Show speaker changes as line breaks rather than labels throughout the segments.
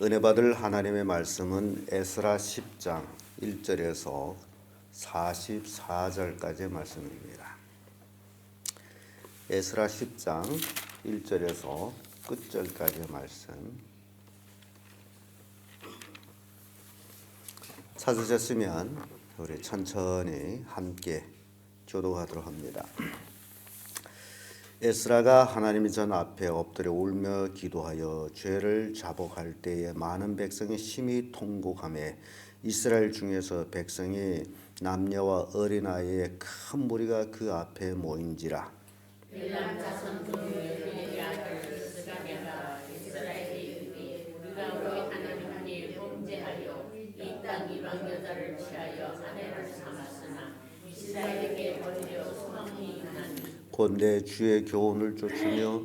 은혜 받을 하나님의 말씀은 에스라 10장 1절에서 44절까지의 말씀입니다. 에스라 10장 1절에서 끝절까지의 말씀. 찾으셨으면 우리 천천히 함께 교독하도록 합니다. 에스라가 하나님의 전 앞에 엎드려 울며 기도하여 죄를 자복할 때에 많은 백성이 심히 통곡하며 이스라엘 중에서 백성이 남녀와 어린아이의 큰 무리가 그 앞에 모인지라.
빌람 자손 중 그의 아들 스가랴가 이스라엘에 이르되 우리가 우리 하나님께 범죄하여 이 땅 이방 여자를 취하여 아내를 삼았으나 이스라엘에게 버리려 소망이 있나니
본래 주의 교훈을 쫓으며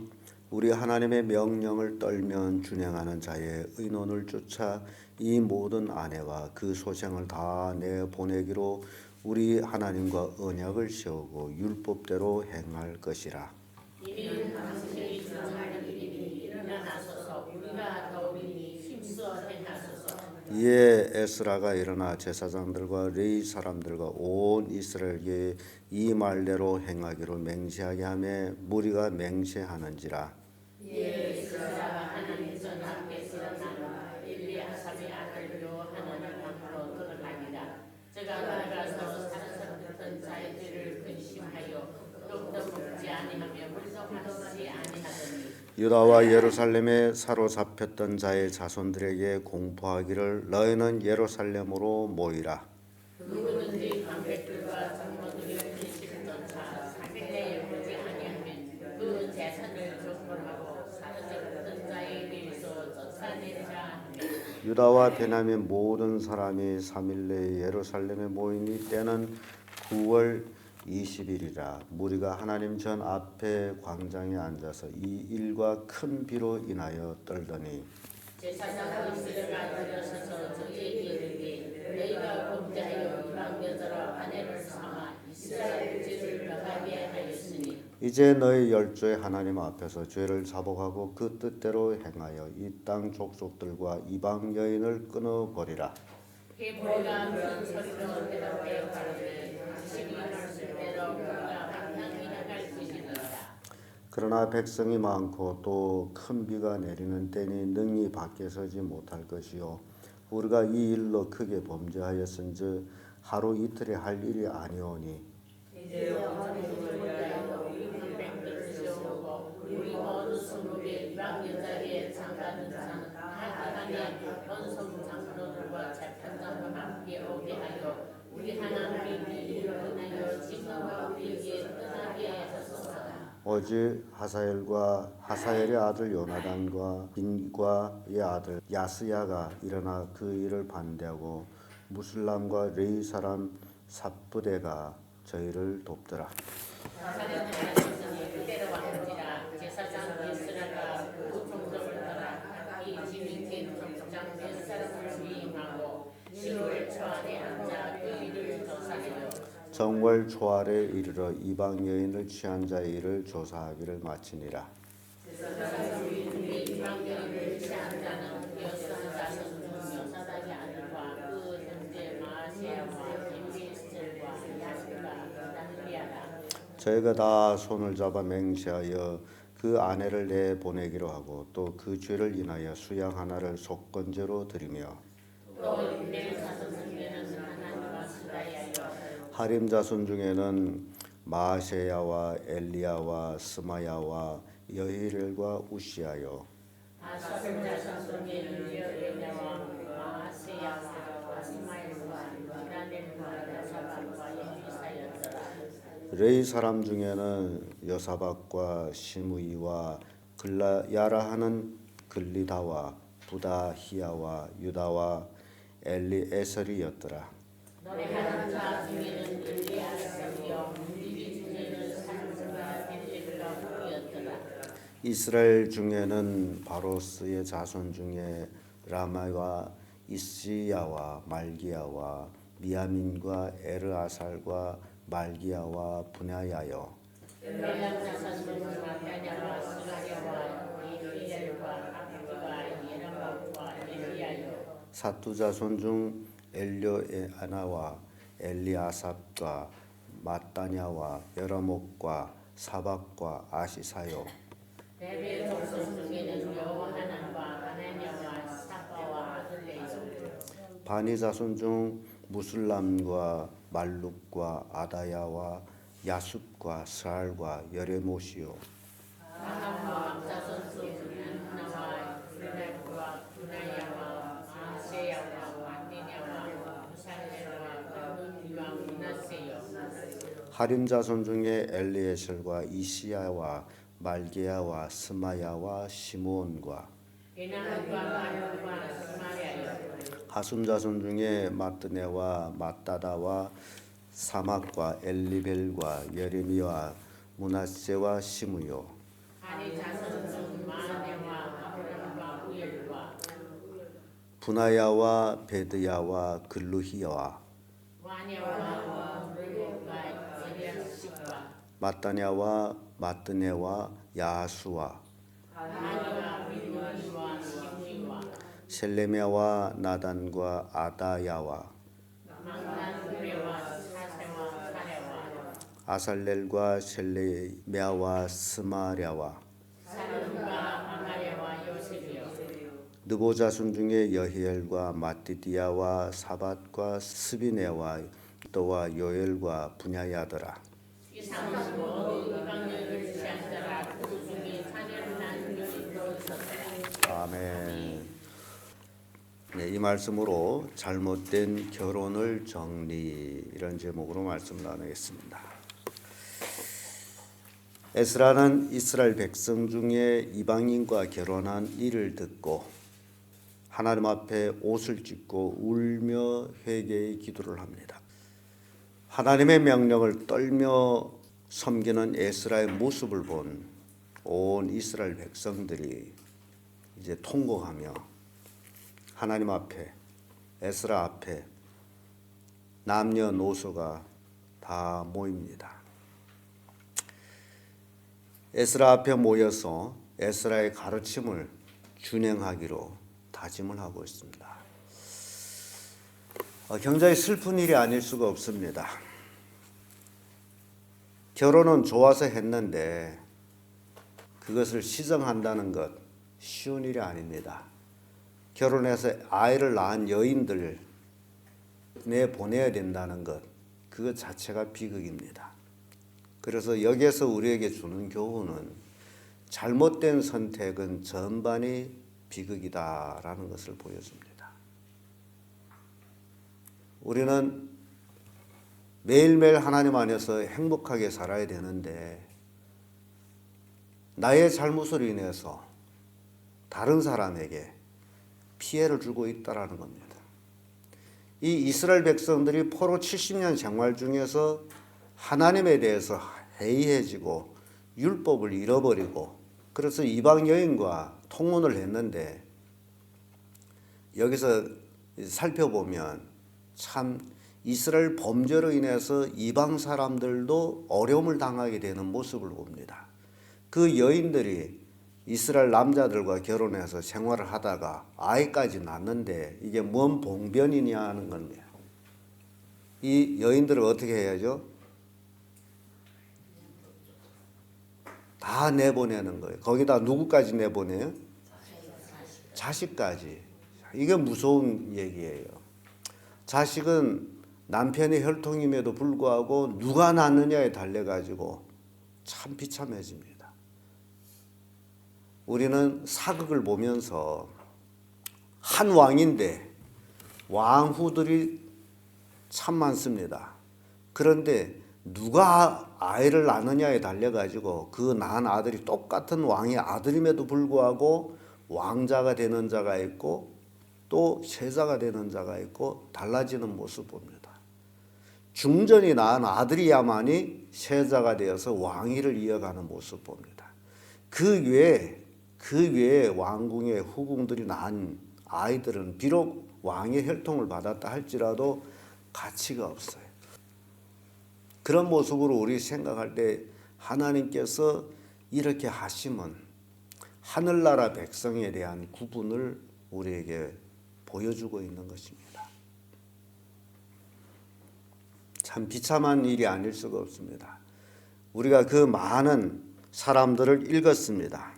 우리 하나님의 명령을 떨면 준행하는 자의 의논을 쫓아 이 모든 아내와 그 소생을 다 내보내기로 우리 하나님과 언약을 세우고 율법대로 행할 것이라.
이는 당신의 주장하는 일이니 일어나소서 우리가 더욱이니 힘써 행하소서.
이에 에스라가 일어나 제사장들과 레위 사람들과 온 이스라엘에게 이 말대로 행하기로 맹세하게 하며 무리가 맹세하는지라.
이에 에스라가 하나님 전 앞에 일어나 엘리야삽의 아들 요하나님 앞으로 들어가니라. 저가 나가서 사로잡혔던 자의 죄를 근심하여 더욱더 먹지 아니하며 물도 마시지 아니하더니
유다와 예루살렘에 사로잡혔던 자의 자손들에게 공포하기를 너희는 예루살렘으로 모이라.
누구든지 방백들과 장로들이 근심했던 자 사길에 보지 아니하면 그 재산을 정벌하고 사로잡혔던 자에 대해서 쫓아내자.
유다와 베냐민 모든 사람이 3일 내에 예루살렘에 모이니 때는 9월 20일이라. 무리가 하나님 전 앞에 광장에 앉아서 이 일과 큰 비로 인하여 떨더니
제사장 이스라엘가 들어서서 저희에게 이르되 너희가 범죄하여 이방 여자로 아내를 삼아 이스라엘 죄를 나가게 하였으니
이제 너희 열조의 하나님 앞에서 죄를 자복하고 그 뜻대로 행하여 이 땅 족속들과 이방 여인을 끊어버리라.
해보리가 큰 소리로 대답하여 가로되 당신이 말씀대로 우리가 방향히 나갈 것이니라.
그러나 백성이 많고 또 큰 비가 내리는 때니 능히 밖에 서지 못할 것이요 우리가 이 일로 크게 범죄하였은즉 하루 이틀에 할 일이 아니오니
이제 어머니를 위하여 우리 방백들을 세우고 우리 모든 성읍의 이방 여자의 장가는 자는 다 하나님 원성 장로들과 재판장과 함께 오게 하여 우리 하나님의 일을 인하여 지금과 우리에게 떠나게 하소서.
오직 하사엘의 아들 요나단과 빈과의 아들 야스야가 일어나 그 일을 반대하고 무슬람과 레위 사람 삽부대가 저희를 돕더라.
사사는 하나님이 그대로 왕지라 제사장 이스라엘과 그 종족을 따라 이 지민된 족장 몇 사람을 위임하고 10월 초 안에 앉아 그 일을 조사하여
정월 초알에 이르러 이방 여인을 취한 자의 일을 조사하기를 마치니라.
제사장이 이방 여인을 취한 자는 여섯 자손 중 요사닥의 아들과 그 형제 마아세야와 엘리에셀과 야스가 다니리아라.
저희가 다 손을 잡아 맹세하여 그 아내를 내보내기로 하고 또 그 죄를 인하여 수양 하나를 속건제로 드리며
또 내 자손 중에는 하나님과 스라야여
하림 자손 중에는 마아세야와 엘리야와 스마야와 여히렐과 우시야요
아사셀 자손 중에는 여레냐와 마아세야와 스마엘과 미라넬과 야사박과 예비사였더라.
레이 사람 중에는 여사박과 시므이와 글라야라 하는 글리다와 부다히야와 유다와 엘리에셀이었더라.
노래하는 자 중에는 엘리야스이요 무리비 중에는 살문과 벨레가 후이었더라.
이스라엘 중에는 바로스의 자손 중에 라마와 이시야와 말기야와 미야민과 에르아살과 말기야와 분야야요
벨람 자손 중 마타냐와 스가랴와 이히엘과 아비가 예라박과 엘리
사두 자손 중 엘료에나와 엘리아삽과 마따냐와 여라목과 사박과 아시사요.
레위의 족속 중에는 여호와 하나님과 하나냐와 사바와 아들레요.
바니 자손 중 무술람과 말룩과 아다야와 야숲과 스알과 여레못이요.
아함과 자손 중에는 하나와 블레과 두나야와 마세야와 마디냐와 무살레와 눈이와 문하세요.
하림 자손 중에 엘리에셀과 이시야와 말게야와 스마야와 시므온과
에나함과 말룩과 스마야요.
하숨 자손 중에 마뜨네와 마따다와 사막과 엘리벨과 예레미와 문하세와 시므요.
아니 자손 중 마네와 아브람과 우엘과
분하야와 베드야와 글루히야와
와냐와 물과 제리아식과
마따냐와 마뜨네와 야수와
아니와 민원과 심리와
셀레미야와 나단과 아다야와
망단구레와 사세와 사레와
아살렐과 셀레미야와 스마랴와
사름과 아마레와 요셉이요.
느보 자손 중에 여히엘과 마띠디야와 사밧과 스비네와 또와 요엘과 분야야더라.
이상은 모든 이방인을 취한 자라 그 중에 자녀를 낳은 여인도 있었다.
아멘. 네, 이 말씀으로 잘못된 결혼을 정리 이런 제목으로 말씀 나누겠습니다. 에스라는 이스라엘 백성 중에 이방인과 결혼한 일을 듣고 하나님 앞에 옷을 찢고 울며 회개의 기도를 합니다. 하나님의 명령을 떨며 섬기는 에스라의 모습을 본 온 이스라엘 백성들이 이제 통곡하며 하나님 앞에 에스라 앞에 남녀노소가 다 모입니다. 에스라 앞에 모여서 에스라의 가르침을 준행하기로 다짐을 하고 있습니다. 굉장히 슬픈 일이 아닐 수가 없습니다. 결혼은 좋아서 했는데 그것을 시정한다는 것 쉬운 일이 아닙니다. 결혼해서 아이를 낳은 여인들 내보내야 된다는 것 그것 자체가 비극입니다. 그래서 여기에서 우리에게 주는 교훈은 잘못된 선택은 전반이 비극이다라는 것을 보여줍니다. 우리는 매일매일 하나님 안에서 행복하게 살아야 되는데 나의 잘못으로 인해서 다른 사람에게 피해를 주고 있다라는 겁니다. 이 이스라엘 백성들이 포로 70년 생활 중에서 하나님에 대해서 해이해지고 율법을 잃어버리고 그래서 이방 여인과 통혼을 했는데 여기서 살펴보면 참 이스라엘 범죄로 인해서 이방 사람들도 어려움을 당하게 되는 모습을 봅니다. 그 여인들이 이스라엘 남자들과 결혼해서 생활을 하다가 아이까지 낳는데 이게 뭔 봉변이냐 하는 겁니다. 이 여인들을 어떻게 해야죠? 다 내보내는 거예요. 거기다 누구까지 내보내요? 자식까지. 이게 무서운 얘기예요. 자식은 남편의 혈통임에도 불구하고 누가 낳느냐에 달려가지고 참 비참해집니다. 우리는 사극을 보면서 한 왕인데 왕후들이 참 많습니다. 그런데 누가 아이를 낳느냐에 달려가지고 그 낳은 아들이 똑같은 왕의 아들임에도 불구하고 왕자가 되는 자가 있고 또 세자가 되는 자가 있고 달라지는 모습 봅니다. 중전이 낳은 아들이야만이 세자가 되어서 왕위를 이어가는 모습 봅니다. 그 외에 왕궁의 후궁들이 낳은 아이들은 비록 왕의 혈통을 받았다 할지라도 가치가 없어요. 그런 모습으로 우리 생각할 때 하나님께서 이렇게 하심은 하늘나라 백성에 대한 구분을 우리에게 보여주고 있는 것입니다. 참 비참한 일이 아닐 수가 없습니다. 우리가 그 많은 사람들을 읽었습니다.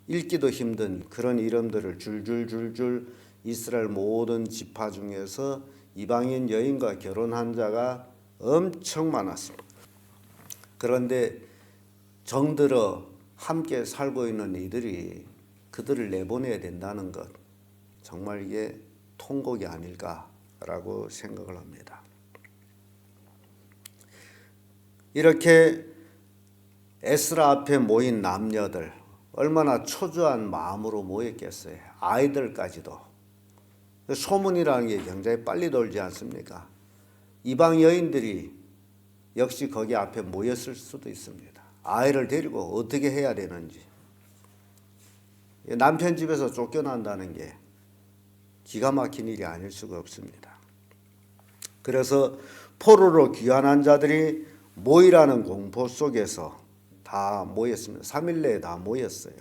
읽기도 힘든 그런 이름들을 줄줄줄줄 이스라엘 모든 지파 중에서 이방인 여인과 결혼한 자가 엄청 많았습니다. 그런데 정들어 함께 살고 있는 이들이 그들을 내보내야 된다는 것, 정말 이게 통곡이 아닐까라고 생각을 합니다. 이렇게 에스라 앞에 모인 남녀들 얼마나 초조한 마음으로 모였겠어요. 아이들까지도. 소문이라는 게 굉장히 빨리 돌지 않습니까? 이방 여인들이 역시 거기 앞에 모였을 수도 있습니다. 아이를 데리고 어떻게 해야 되는지. 남편 집에서 쫓겨난다는 게 기가 막힌 일이 아닐 수가 없습니다. 그래서 포로로 귀환한 자들이 모이라는 공포 속에서 다 모였습니다. 3일 내에 다 모였어요.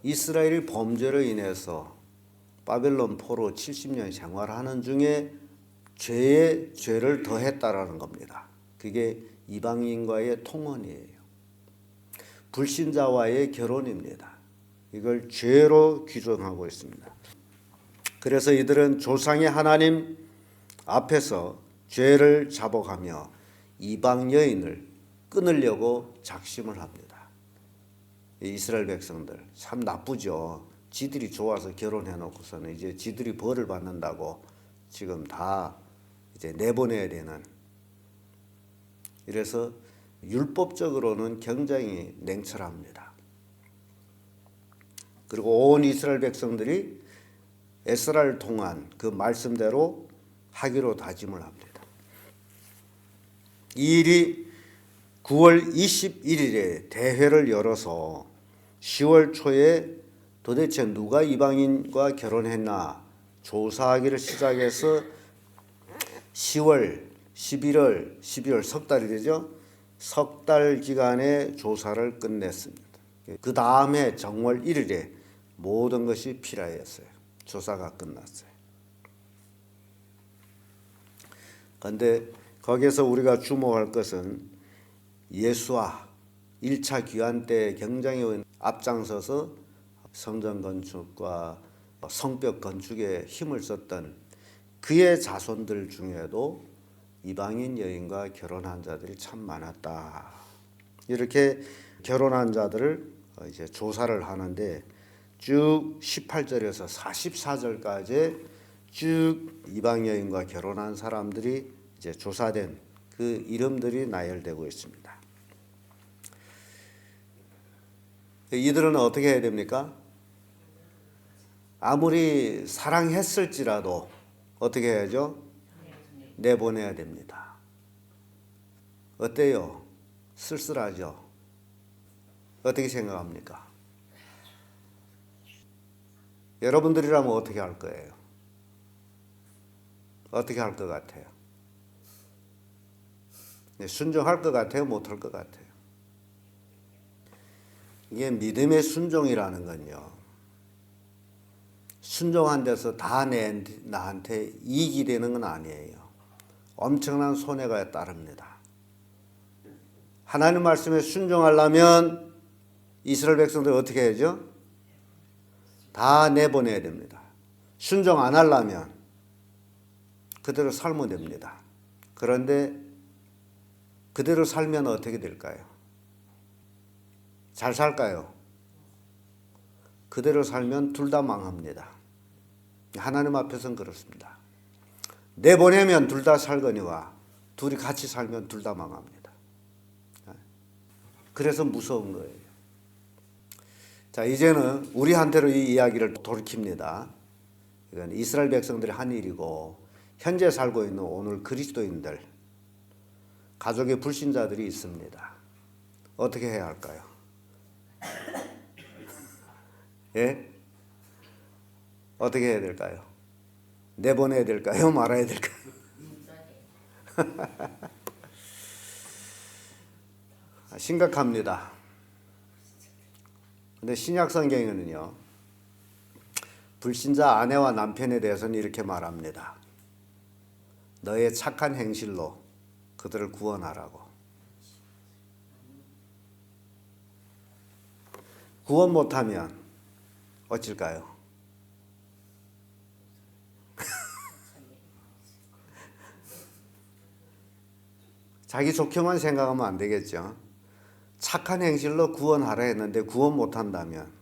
이스라엘이 범죄로 인해서 바벨론 포로 70년 생활하는 중에 죄에 죄를 더했다라는 겁니다. 그게 이방인과의 통혼이에요. 불신자와의 결혼입니다. 이걸 죄로 규정하고 있습니다. 그래서 이들은 조상의 하나님 앞에서 죄를 자복하며 이방 여인을 끊으려고 작심을 합니다. 이스라엘 백성들 참 나쁘죠. 지들이 좋아서 결혼해놓고서는 이제 지들이 벌을 받는다고 지금 다 이제 내보내야 되는. 이래서 율법적으로는 굉장히 냉철합니다. 그리고 온 이스라엘 백성들이 에스라를 통한 그 말씀대로 하기로 다짐을 합니다. 이 일이 9월 21일에 대회를 열어서 10월 초에 도대체 누가 이방인과 결혼했나 조사하기를 시작해서 10월, 11월, 12월 석 달이 되죠. 석 달 기간의 조사를 끝냈습니다. 그 다음에 정월 1일에 모든 것이 필요했어요. 조사가 끝났어요. 그런데 거기에서 우리가 주목할 것은 예수와 1차 귀환 때 굉장히 앞장서서 성전 건축과 성벽 건축에 힘을 썼던 그의 자손들 중에도 이방인 여인과 결혼한 자들이 참 많았다. 이렇게 결혼한 자들을 이제 조사를 하는데 쭉 18절에서 44절까지 쭉 이방 여인과 결혼한 사람들이 이제 조사된 그 이름들이 나열되고 있습니다. 이들은 어떻게 해야 됩니까? 아무리 사랑했을지라도 어떻게 해야죠? 내보내야 됩니다. 어때요? 쓸쓸하죠? 어떻게 생각합니까? 여러분들이라면 어떻게 할 거예요? 어떻게 할 것 같아요? 순종할 것 같아요? 못할 것 같아요? 이게 믿음의 순종이라는 건요, 순종한 데서 다 나한테 이익이 되는 건 아니에요. 엄청난 손해가 따릅니다. 하나님 말씀에 순종하려면 이스라엘 백성들 어떻게 해야죠? 다 내보내야 됩니다. 순종 안 하려면 그대로 살면 됩니다. 그런데 그대로 살면 어떻게 될까요? 잘 살까요? 그대로 살면 둘 다 망합니다. 하나님 앞에서는 그렇습니다. 내보내면 둘 다 살거니와 둘이 같이 살면 둘 다 망합니다. 그래서 무서운 거예요. 자, 이제는 우리한테로 이 이야기를 돌이킵니다. 이건 이스라엘 백성들의 한 일이고 현재 살고 있는 오늘 그리스도인들, 가족의 불신자들이 있습니다. 어떻게 해야 할까요? 예? 어떻게 해야 될까요? 내보내야 될까요? 말아야 될까요? 심각합니다. 근데 신약 성경에는요, 불신자 아내와 남편에 대해서는 이렇게 말합니다. 너의 착한 행실로 그들을 구원하라고. 구원 못하면 어쩔까요? 자기 좋게만 생각하면 안 되겠죠. 착한 행실로 구원하라 했는데 구원 못한다면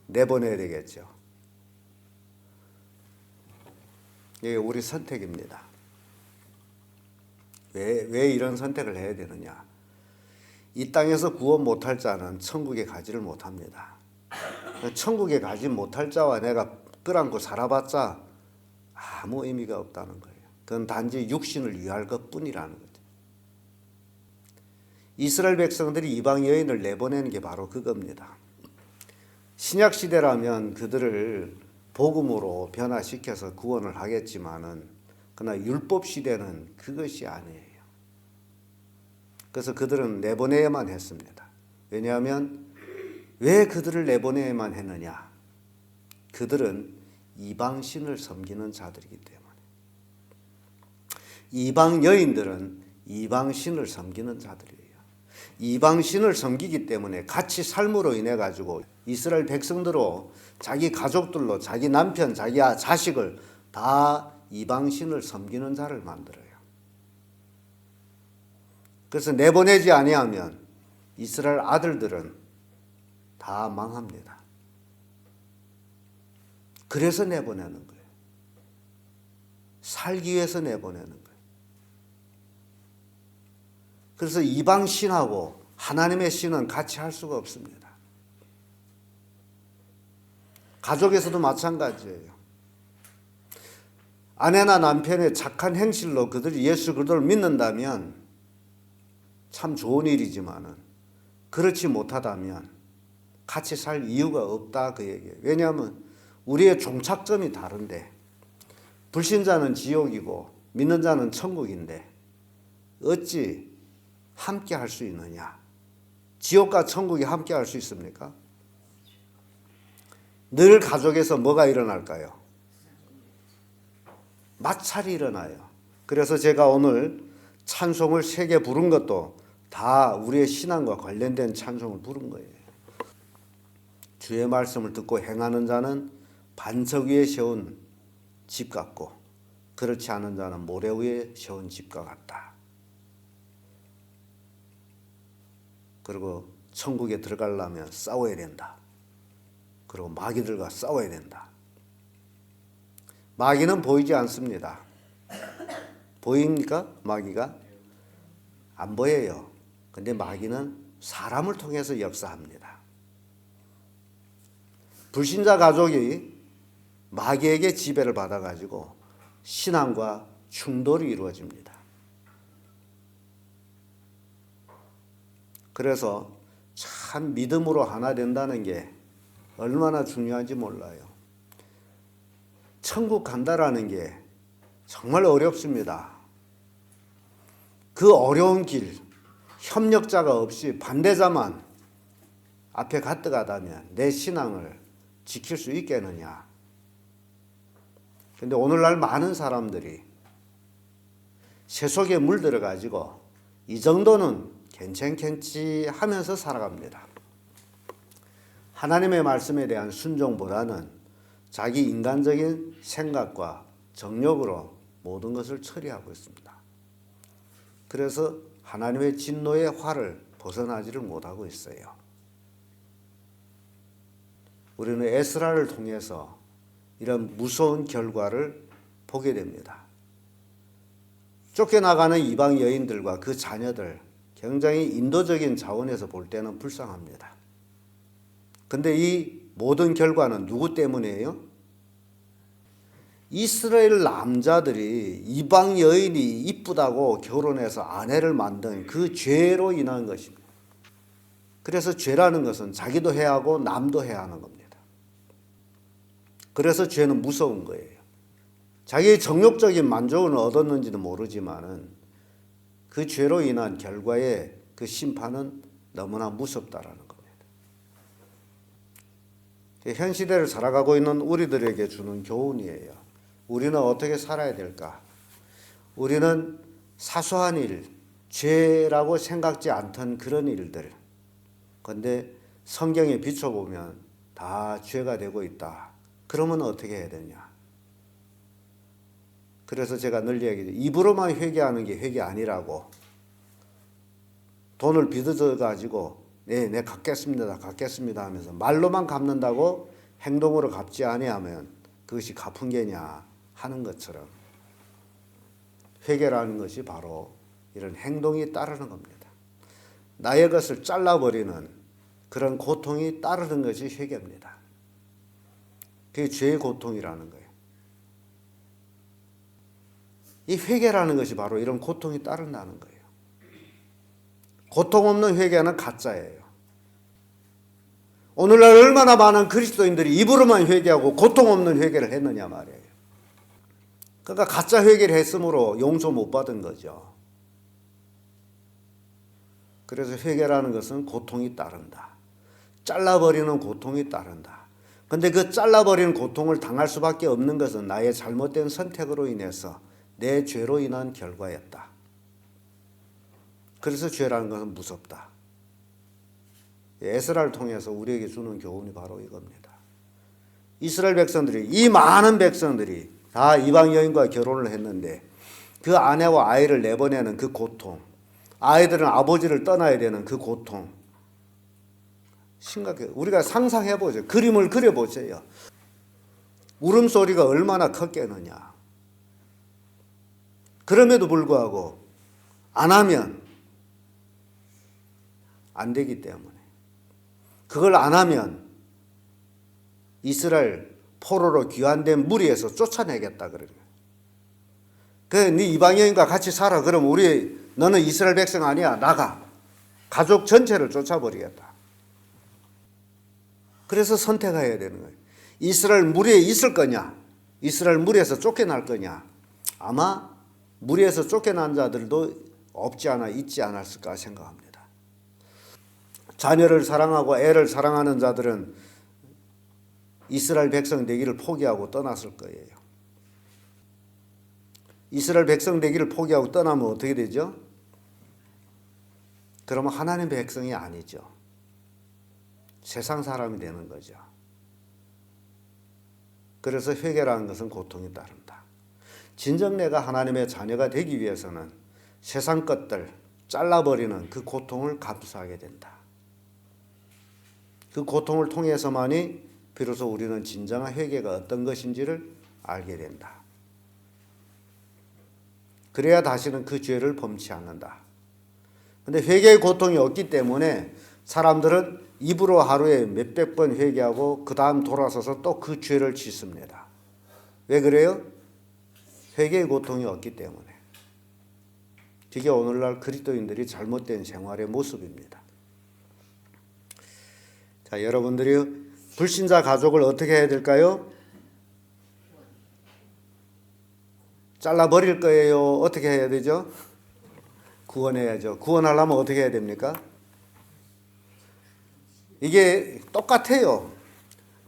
내보내야 되겠죠. 이게 우리 선택입니다. 왜 이런 선택을 해야 되느냐? 이 땅에서 구원 못할 자는 천국에 가지를 못합니다. 천국에 가지 못할 자와 내가 끌안고 살아봤자 아무 의미가 없다는 거예요. 그건 단지 육신을 위할 것뿐이라는 거죠. 이스라엘 백성들이 이방 여인을 내보내는 게 바로 그겁니다. 신약 시대라면 그들을 복음으로 변화시켜서 구원을 하겠지만은 그러나 율법 시대는 그것이 아니에요. 그래서 그들은 내보내야만 했습니다. 왜냐하면 왜 그들을 내보내야만 했느냐? 그들은 이방신을 섬기는 자들이기 때문에. 이방 여인들은 이방신을 섬기는 자들이에요. 이방신을 섬기기 때문에 같이 삶으로 인해 가지고 이스라엘 백성들로 자기 가족들로 자기 남편, 자기 자식을 다 이방신을 섬기는 자를 만들어요. 그래서 내보내지 아니하면 이스라엘 아들들은 다 망합니다. 그래서 내보내는 거예요. 살기 위해서 내보내는 거예요. 그래서 이방 신하고 하나님의 신은 같이 할 수가 없습니다. 가족에서도 마찬가지예요. 아내나 남편의 착한 행실로 그들이 예수 그리스도를 믿는다면 참 좋은 일이지만은 그렇지 못하다면 같이 살 이유가 없다 그 얘기예요. 왜냐하면 우리의 종착점이 다른데 불신자는 지옥이고 믿는 자는 천국인데 어찌 함께 할 수 있느냐? 지옥과 천국이 함께 할 수 있습니까? 늘 가족에서 뭐가 일어날까요? 마찰이 일어나요. 그래서 제가 오늘 찬송을 3개 부른 것도 다 우리의 신앙과 관련된 찬송을 부른 거예요. 주의 말씀을 듣고 행하는 자는 반석 위에 세운 집 같고 그렇지 않은 자는 모래 위에 세운 집과 같다. 그리고 천국에 들어가려면 싸워야 된다. 그리고 마귀들과 싸워야 된다. 마귀는 보이지 않습니다. 보입니까? 마귀가? 안 보여요. 근데 마귀는 사람을 통해서 역사합니다. 불신자 가족이 마귀에게 지배를 받아가지고 신앙과 충돌이 이루어집니다. 그래서 참 믿음으로 하나 된다는 게 얼마나 중요한지 몰라요. 천국 간다라는 게 정말 어렵습니다. 그 어려운 길, 협력자가 없이 반대자만 앞에 가득하다면 내 신앙을 지킬 수 있겠느냐. 근데 오늘날 많은 사람들이 세속에 물들어 가지고 이 정도는 괜찮겠지 하면서 살아갑니다. 하나님의 말씀에 대한 순종보다는 자기 인간적인 생각과 정욕으로 모든 것을 처리하고 있습니다. 그래서 하나님의 진노의 활을 벗어나지를 못하고 있어요. 우리는 에스라를 통해서 이런 무서운 결과를 보게 됩니다. 쫓겨나가는 이방 여인들과 그 자녀들 굉장히 인도적인 차원에서 볼 때는 불쌍합니다. 근데 이 모든 결과는 누구 때문이에요? 이스라엘 남자들이 이방 여인이 이쁘다고 결혼해서 아내를 만든 그 죄로 인한 것입니다. 그래서 죄라는 것은 자기도 해야 하고 남도 해야 하는 겁니다. 그래서 죄는 무서운 거예요. 자기의 정욕적인 만족을 얻었는지도 모르지만은 그 죄로 인한 결과의 그 심판은 너무나 무섭다라는 겁니다. 현 시대를 살아가고 있는 우리들에게 주는 교훈이에요. 우리는 어떻게 살아야 될까? 우리는 사소한 일, 죄라고 생각지 않던 그런 일들. 근데 성경에 비춰보면 다 죄가 되고 있다. 그러면 어떻게 해야 되냐? 그래서 제가 늘 얘기해요. 입으로만 회개하는 게 회개 아니라고. 돈을 빚어 가지고 네 갚겠습니다 하면서 말로만 갚는다고 행동으로 갚지 아니하면 그것이 갚은 게냐 하는 것처럼 회개라는 것이 바로 이런 행동이 따르는 겁니다. 나의 것을 잘라버리는 그런 고통이 따르는 것이 회개입니다. 그게 죄의 고통이라는 거예요. 이 회개라는 것이 바로 이런 고통이 따른다는 거예요. 고통 없는 회개는 가짜예요. 오늘날 얼마나 많은 그리스도인들이 입으로만 회개하고 고통 없는 회개를 했느냐 말이에요. 그러니까 가짜 회개를 했으므로 용서 못 받은 거죠. 그래서 회개라는 것은 고통이 따른다. 잘라버리는 고통이 따른다. 근데 그 잘라버리는 고통을 당할 수밖에 없는 것은 나의 잘못된 선택으로 인해서 내 죄로 인한 결과였다. 그래서 죄라는 것은 무섭다. 에스라를 통해서 우리에게 주는 교훈이 바로 이겁니다. 이스라엘 백성들이, 이 많은 백성들이 다 이방 여인과 결혼을 했는데 그 아내와 아이를 내보내는 그 고통, 아이들은 아버지를 떠나야 되는 그 고통, 심각해요. 우리가 상상해보죠. 그림을 그려보세요. 울음소리가 얼마나 컸겠느냐. 그럼에도 불구하고 안 하면 안 되기 때문에, 그걸 안 하면 이스라엘 포로로 귀환된 무리에서 쫓아내겠다 그러는 거예요. 그래, 네 이방 여인과 같이 살아. 그럼 너는 이스라엘 백성 아니야. 나가. 가족 전체를 쫓아버리겠다. 그래서 선택해야 되는 거예요. 이스라엘 무리에 있을 거냐? 이스라엘 무리에서 쫓겨날 거냐? 아마 무리에서 쫓겨난 자들도 없지 않아 있지 않았을까 생각합니다. 자녀를 사랑하고 애를 사랑하는 자들은 이스라엘 백성 되기를 포기하고 떠났을 거예요. 이스라엘 백성 되기를 포기하고 떠나면 어떻게 되죠? 그러면 하나님의 백성이 아니죠. 세상 사람이 되는 거죠. 그래서 회개라는 것은 고통이 따른다. 진정 내가 하나님의 자녀가 되기 위해서는 세상 것들 잘라버리는 그 고통을 감수하게 된다. 그 고통을 통해서만이 비로소 우리는 진정한 회개가 어떤 것인지를 알게 된다. 그래야 다시는 그 죄를 범치 않는다. 근데 회개의 고통이 없기 때문에 사람들은 입으로 하루에 몇백 번 회개하고 그 다음 돌아서서 또 그 죄를 짓습니다. 왜 그래요? 회개의 고통이 없기 때문에. 그게 오늘날 그리스도인들이 잘못된 생활의 모습입니다. 자, 여러분들이 불신자 가족을 어떻게 해야 될까요? 잘라버릴 거예요? 어떻게 해야 되죠? 구원해야죠. 구원하려면 어떻게 해야 됩니까? 이게 똑같아요.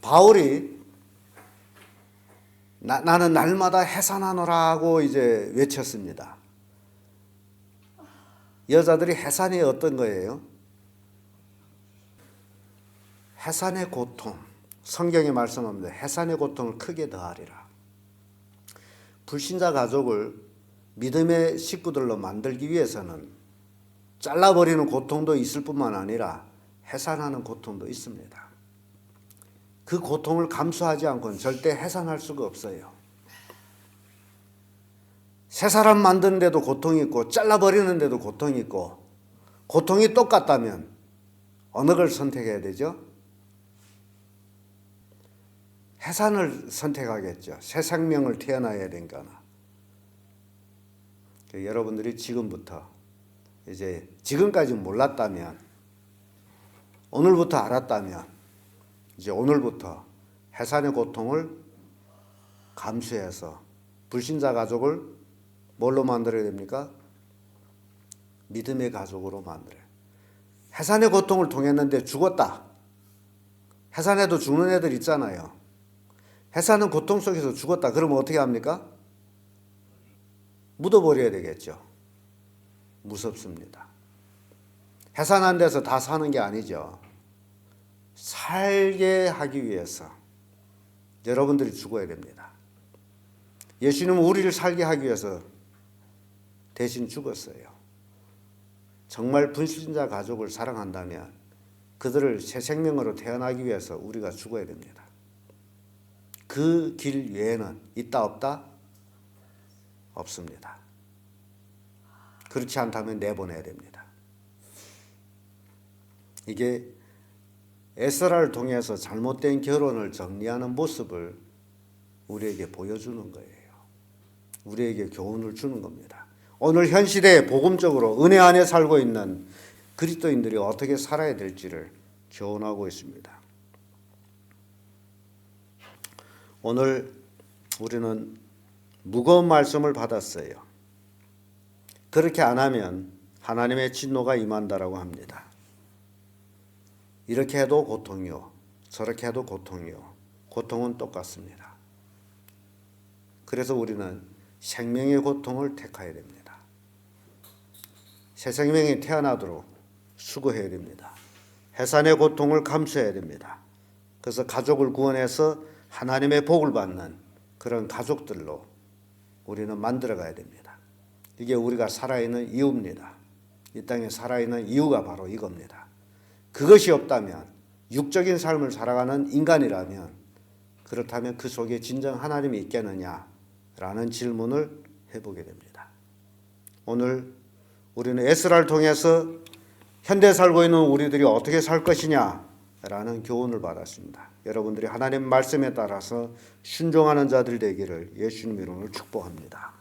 바울이 나는 날마다 해산하노라고 이제 외쳤습니다. 여자들이 해산이 어떤 거예요? 해산의 고통. 성경에 말씀합니다. 해산의 고통을 크게 더하리라. 불신자 가족을 믿음의 식구들로 만들기 위해서는 잘라버리는 고통도 있을 뿐만 아니라 해산하는 고통도 있습니다. 그 고통을 감수하지 않고는 절대 해산할 수가 없어요. 새 사람 만드는데도 고통이 있고 잘라버리는데도 고통이 있고, 고통이 똑같다면 어느 걸 선택해야 되죠? 해산을 선택하겠죠. 새 생명을 태어나야 되니까. 여러분들이 지금부터, 이제 지금까지 몰랐다면, 오늘부터 알았다면, 이제 오늘부터 해산의 고통을 감수해서 불신자 가족을 뭘로 만들어야 됩니까? 믿음의 가족으로 만들어요. 해산의 고통을 통했는데 죽었다. 해산에도 죽는 애들 있잖아요. 해산은 고통 속에서 죽었다. 그러면 어떻게 합니까? 묻어버려야 되겠죠. 무섭습니다. 해산한 데서 다 사는 게 아니죠. 살게 하기 위해서 여러분들이 죽어야 됩니다. 예수님은 우리를 살게 하기 위해서 대신 죽었어요. 정말 불신자 가족을 사랑한다면 그들을 새 생명으로 태어나기 위해서 우리가 죽어야 됩니다. 그 길 외에는 있다 없다? 없습니다. 그렇지 않다면 내보내야 됩니다. 이게 에스라를 통해서 잘못된 결혼을 정리하는 모습을 우리에게 보여주는 거예요. 우리에게 교훈을 주는 겁니다. 오늘 현 시대에 복음적으로 은혜 안에 살고 있는 그리스도인들이 어떻게 살아야 될지를 교훈하고 있습니다. 오늘 우리는 무거운 말씀을 받았어요. 그렇게 안 하면 하나님의 진노가 임한다라고 합니다. 이렇게 해도 고통이요, 저렇게 해도 고통이요. 고통은 똑같습니다. 그래서 우리는 생명의 고통을 택해야 됩니다. 새 생명이 태어나도록 수고해야 됩니다. 해산의 고통을 감수해야 됩니다. 그래서 가족을 구원해서 하나님의 복을 받는 그런 가족들로 우리는 만들어가야 됩니다. 이게 우리가 살아있는 이유입니다. 이 땅에 살아있는 이유가 바로 이겁니다. 그것이 없다면, 육적인 삶을 살아가는 인간이라면, 그렇다면 그 속에 진정 하나님이 있겠느냐라는 질문을 해보게 됩니다. 오늘 우리는 에스라를 통해서 현대에 살고 있는 우리들이 어떻게 살 것이냐라는 교훈을 받았습니다. 여러분들이 하나님 말씀에 따라서 순종하는 자들 되기를 예수님 이름으로 축복합니다.